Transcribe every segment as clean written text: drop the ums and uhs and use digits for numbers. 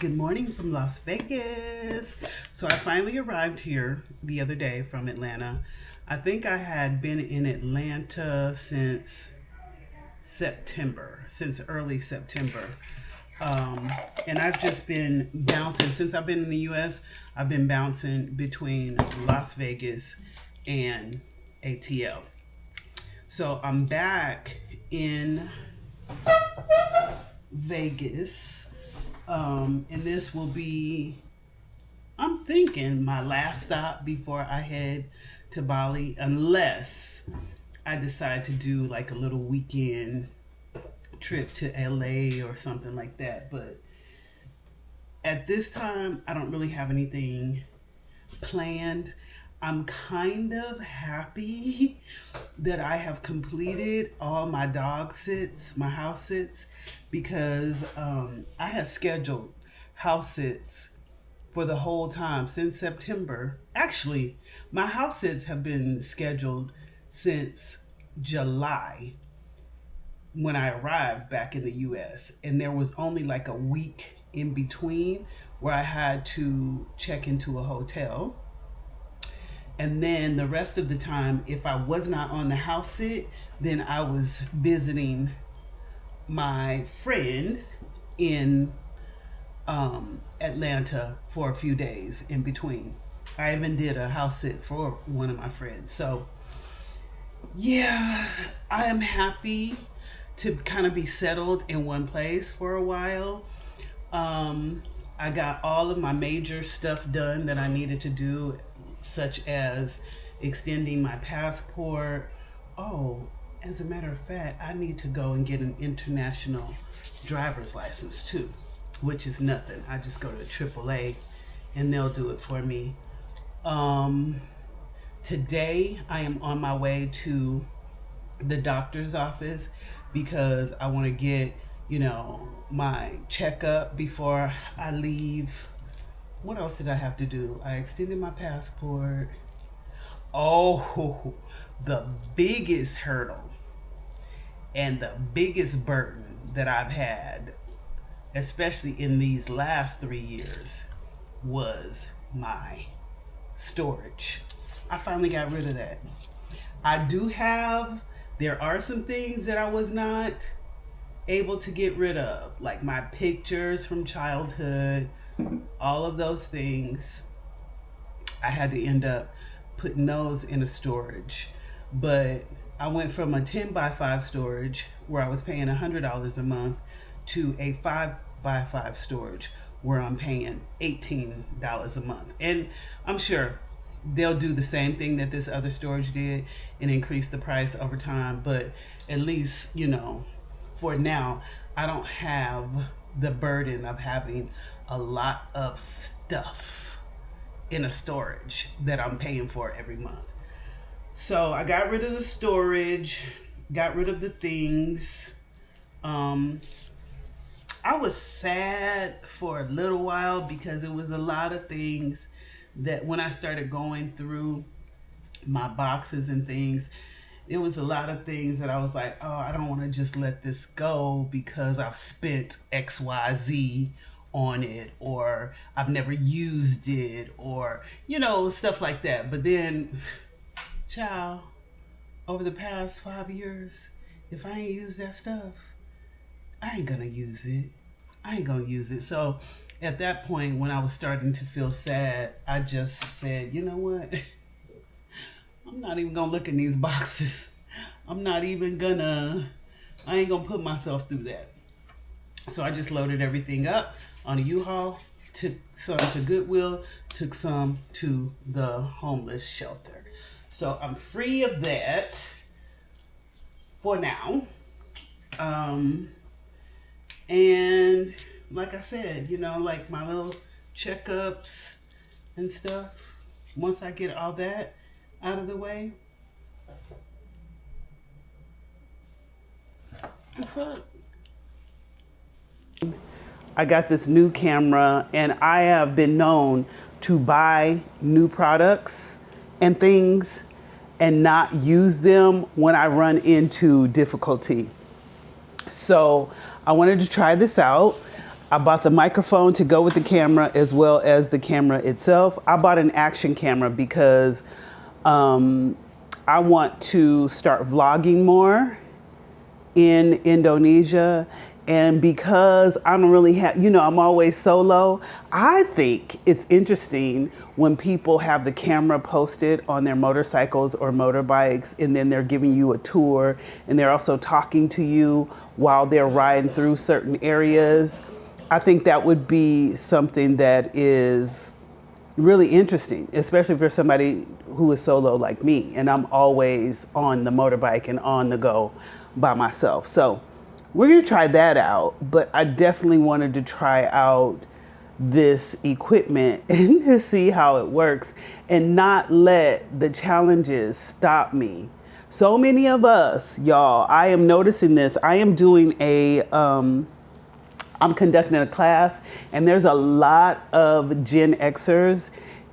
Good morning from Las Vegas. So I finally arrived here the other day from Atlanta. I think I had been in Atlanta since since early September. And I've just been bouncing since I've been in the US. I've been bouncing between Las Vegas and ATL. So I'm back in Vegas. And this will be, I'm thinking, my last stop before I head to Bali, unless I decide to do like a little weekend trip to LA or something like that. But at this time, I don't really have anything planned. I'm kind of happy that I have completed all my dog sits, my house sits, because I had scheduled house sits for the whole time since September. Actually, my house sits have been scheduled since July when I arrived back in the US. And there was only like a week in between where I had to check into a hotel. And then the rest of the time, if I was not on the house sit, then I was visiting my friend in Atlanta for a few days in between. I even did a house sit for one of my friends. So, yeah, I am happy to kind of be settled in one place for a while. I got all of my major stuff done that I needed to do, such as extending my passport. Oh, as a matter of fact, I need to go and get an international driver's license too, which is nothing. I just go to AAA and they'll do it for me. Today I am on my way to the doctor's office because I want to get, my checkup before I leave. What else did I have to do? I extended my passport. Oh, the biggest hurdle and the biggest burden that I've had, especially in these last 3 years, was my storage. I finally got rid of that. There are some things that I was not able to get rid of, like my pictures from childhood, all of those things. I had to end up putting those in a storage. But I went from a 10 by 5 storage where I was paying $100 a month to a 5 by 5 storage where I'm paying $18 a month. And I'm sure they'll do the same thing that this other storage did and increase the price over time. But at least, for now, I don't have the burden of having a lot of stuff in a storage that I'm paying for every month. So I got rid of the storage, got rid of the things. I was sad for a little while because it was a lot of things that when I started going through my boxes and things, it was a lot of things that I was like, oh, I don't want to just let this go because I've spent XYZ on it, or I've never used it, or, stuff like that. But then, child, over the past 5 years, if I ain't used that stuff, I ain't gonna use it. I ain't gonna use it. So at that point, when I was starting to feel sad, I just said, you know what? I'm not even gonna look in these boxes. I ain't gonna put myself through that. So I just loaded everything up on a U-Haul, took some to Goodwill, took some to the homeless shelter. So I'm free of that for now. And like I said, like my little checkups and stuff, once I get all that out of the way, the fuck? I got this new camera, and I have been known to buy new products and things and not use them when I run into difficulty. So I wanted to try this out. I bought the microphone to go with the camera as well as the camera itself. I bought an action camera because I want to start vlogging more in Indonesia. And because I don't really have, I'm always solo, I think it's interesting when people have the camera posted on their motorcycles or motorbikes, and then they're giving you a tour, and they're also talking to you while they're riding through certain areas. I think that would be something that is really interesting, especially for somebody who is solo like me, and I'm always on the motorbike and on the go by myself. So we're gonna try that out, but I definitely wanted to try out this equipment and to see how it works and not let the challenges stop me. So many of us, y'all, I am noticing this. I am doing I'm conducting a class, and there's a lot of Gen Xers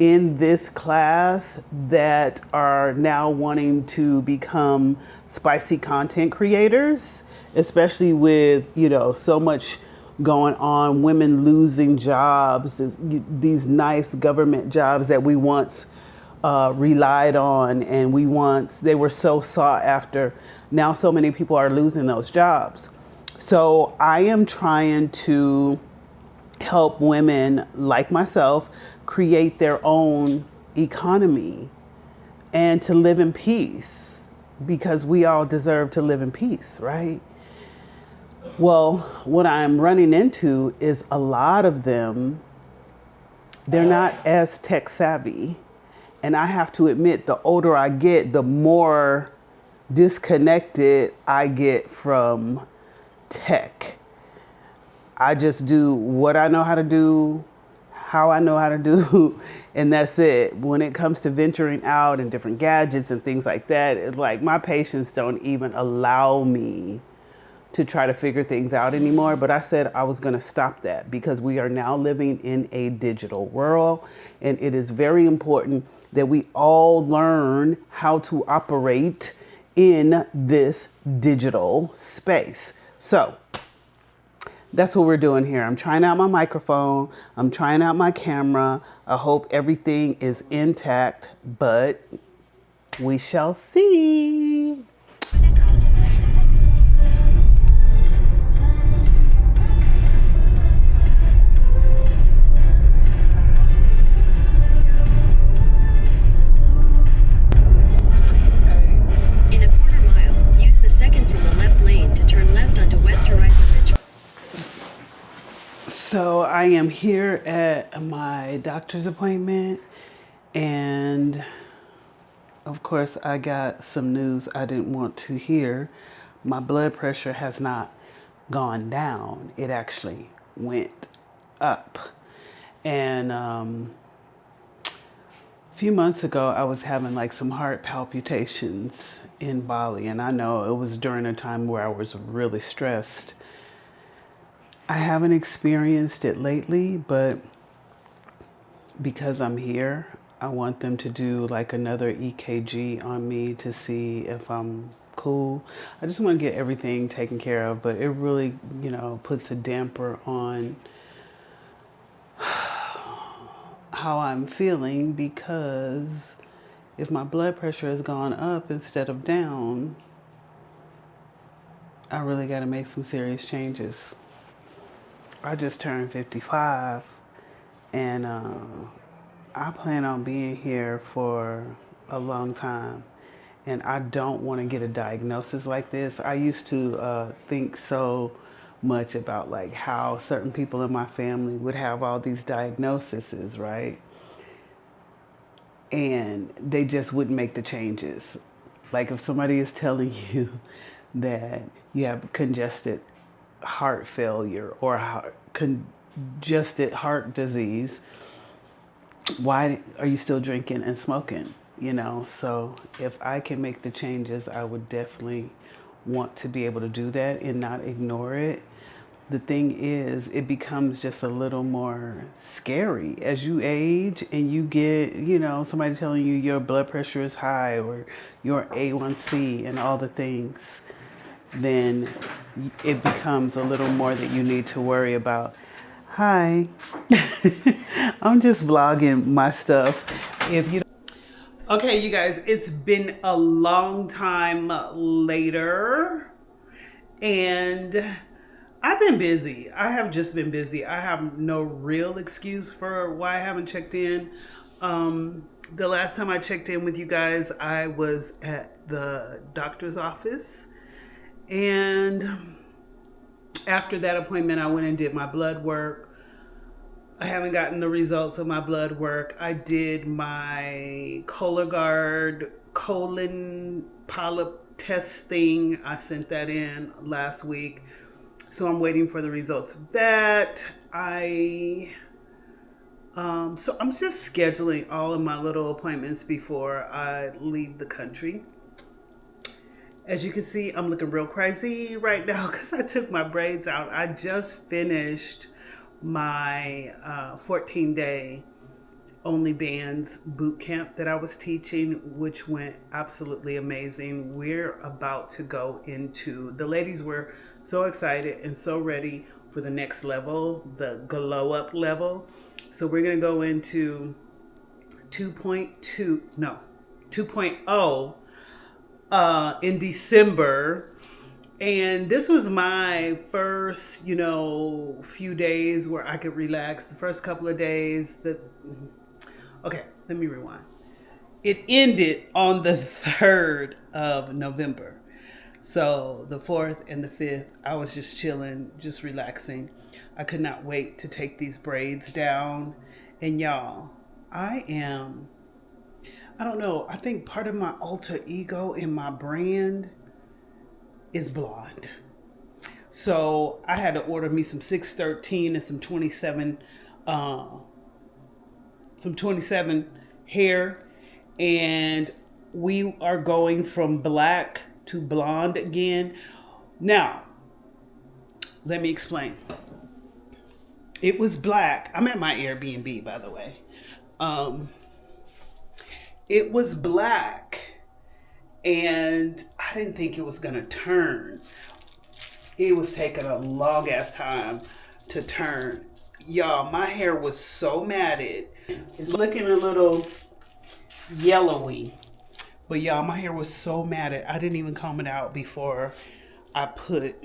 in this class that are now wanting to become spicy content creators, especially with, so much going on, women losing jobs, these nice government jobs that we once relied on, and they were so sought after. Now so many people are losing those jobs. So I am trying to help women like myself create their own economy and to live in peace, because we all deserve to live in peace, right? Well, what I'm running into is a lot of them, they're not as tech savvy. And I have to admit, the older I get, the more disconnected I get from tech. I just do what I know how to do, how I know how to do, and that's it. When it comes to venturing out and different gadgets and things like that, my patience don't even allow me to try to figure things out anymore. But I said I was going to stop that because we are now living in a digital world, and it is very important that we all learn how to operate in this digital space. So that's what we're doing here. I'm trying out my microphone. I'm trying out my camera. I hope everything is intact, but we shall see. So I am here at my doctor's appointment, and of course I got some news I didn't want to hear. My blood pressure has not gone down. It actually went up. And a few months ago I was having some heart palpitations in Bali, and I know it was during a time where I was really stressed. I haven't experienced it lately, but because I'm here, I want them to do another EKG on me to see if I'm cool. I just want to get everything taken care of, but it really, puts a damper on how I'm feeling, because if my blood pressure has gone up instead of down, I really got to make some serious changes. I just turned 55, and I plan on being here for a long time, and I don't want to get a diagnosis like this. I used to think so much about how certain people in my family would have all these diagnoses, right? And they just wouldn't make the changes. If somebody is telling you that you have congested heart failure or congested heart disease, why are you still drinking and smoking? So if I can make the changes, I would definitely want to be able to do that and not ignore it. The thing is, it becomes just a little more scary as you age and you get, somebody telling you your blood pressure is high or your A1C and all the things. Then it becomes a little more that you need to worry about. Hi. I'm just vlogging my stuff. If you Okay, you guys, it's been a long time later, and I've been busy. I have just been busy. I have no real excuse for why I haven't checked in. The last time I checked in with you guys, I was at the doctor's office, and after that appointment, I went and did my blood work. I haven't gotten the results of my blood work. I did my Cologuard colon polyp test thing. I sent that in last week. So I'm waiting for the results of that. So I'm just scheduling all of my little appointments before I leave the country. As you can see, I'm looking real crazy right now because I took my braids out. I just finished my 14-day OnlyBands boot camp that I was teaching, which went absolutely amazing. We're about to go into, the ladies were so excited and so ready for the next level, the glow up level. So we're going to go into 2.0 in December. And this was my first, few days where I could relax. The first couple of days okay, let me rewind. It ended on the 3rd of November. So the 4th and the 5th, I was just chilling, just relaxing. I could not wait to take these braids down. And y'all, I don't know, I think part of my alter ego in my brand is blonde. So I had to order me some 613 and some 27 hair, and we are going from black to blonde again. Now, let me explain. It was black. I'm at my Airbnb, by the way. It was black, and I didn't think it was gonna turn. It was taking a long ass time to turn. Y'all, my hair was so matted. It's looking a little yellowy. But y'all, my hair was so matted. I didn't even comb it out before I put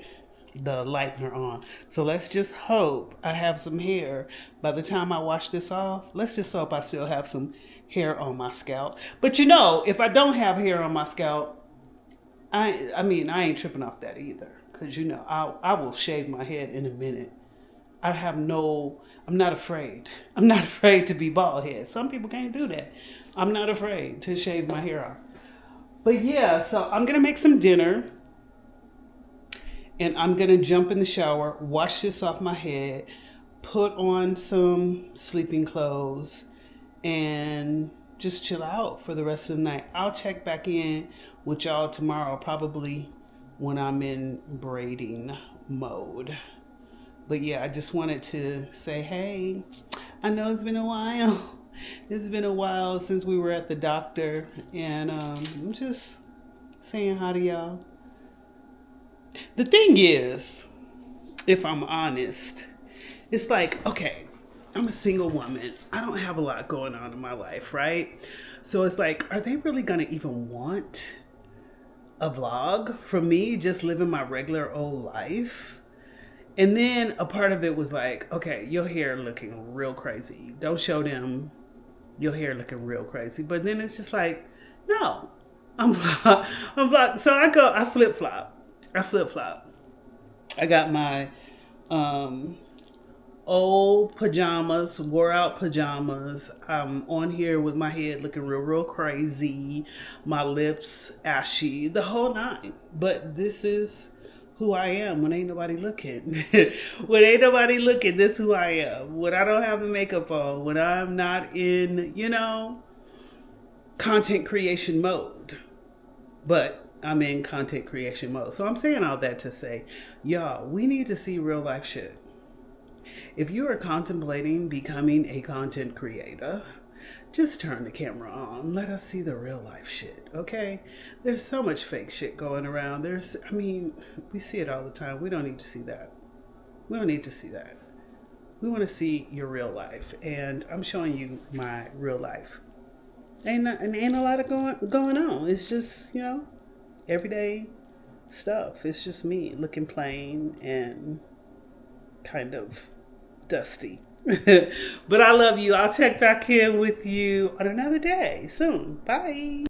the lightener on. So let's just hope I have some hair by the time I wash this off. Let's just hope I still have some hair on my scalp. But if I don't have hair on my scalp, I ain't tripping off that either. Because I will shave my head in a minute. I'm not afraid. I'm not afraid to be bald head. Some people can't do that. I'm not afraid to shave my hair off. But yeah, so I'm going to make some dinner. And I'm going to jump in the shower, wash this off my head, put on some sleeping clothes, and just chill out for the rest of the night. I'll check back in with y'all tomorrow, probably when I'm in braiding mode. But yeah, I just wanted to say, hey, I know it's been a while. It's been a while since we were at the doctor, and I'm just saying hi to y'all. The thing is, if I'm honest, it's like, okay, I'm a single woman. I don't have a lot going on in my life, right? So it's like, are they really going to even want a vlog from me just living my regular old life? And then a part of it was like, okay, your hair looking real crazy. Don't show them your hair looking real crazy. But then it's just like, no, I'm vlog. So I flip flop. I got my old pajamas, wore out pajamas. I'm on here with my head looking real crazy, my lips ashy, the whole nine. But this is who I am when ain't nobody looking. When ain't nobody looking, this is who I am. When I don't have the makeup on, when I'm not in, content creation mode. But I'm in content creation mode. So I'm saying all that to say, y'all, we need to see real life shit. If you are contemplating becoming a content creator, just turn the camera on. Let us see the real life shit, okay? There's so much fake shit going around. We see it all the time. We don't need to see that. We don't need to see that. We want to see your real life, and I'm showing you my real life. Ain't a lot of going on. It's just, everyday stuff. It's just me looking plain and kind of dusty. But I love you. I'll check back in with you on another day soon. Bye.